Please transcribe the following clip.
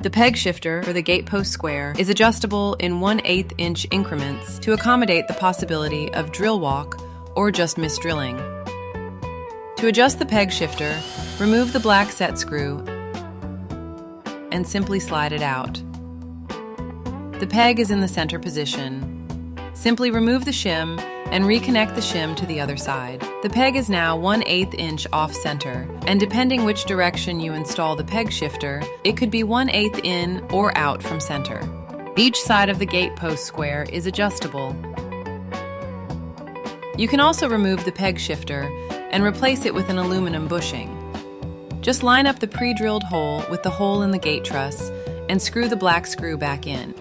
The peg shifter for the gatepost square is adjustable in 1/8 inch increments to accommodate the possibility of drill walk or just misdrilling. To adjust the peg shifter, remove the black set screw and simply slide it out. The peg is in the center position. Simply remove the shim and reconnect the shim to the other side. The peg is now 1/8 inch off-center, and depending which direction you install the peg shifter, it could be 1/8 in or out from center. Each side of the gatepost square is adjustable. You can also remove the peg shifter and replace it with an aluminum bushing. Just line up the pre-drilled hole with the hole in the gate truss and screw the black screw back in.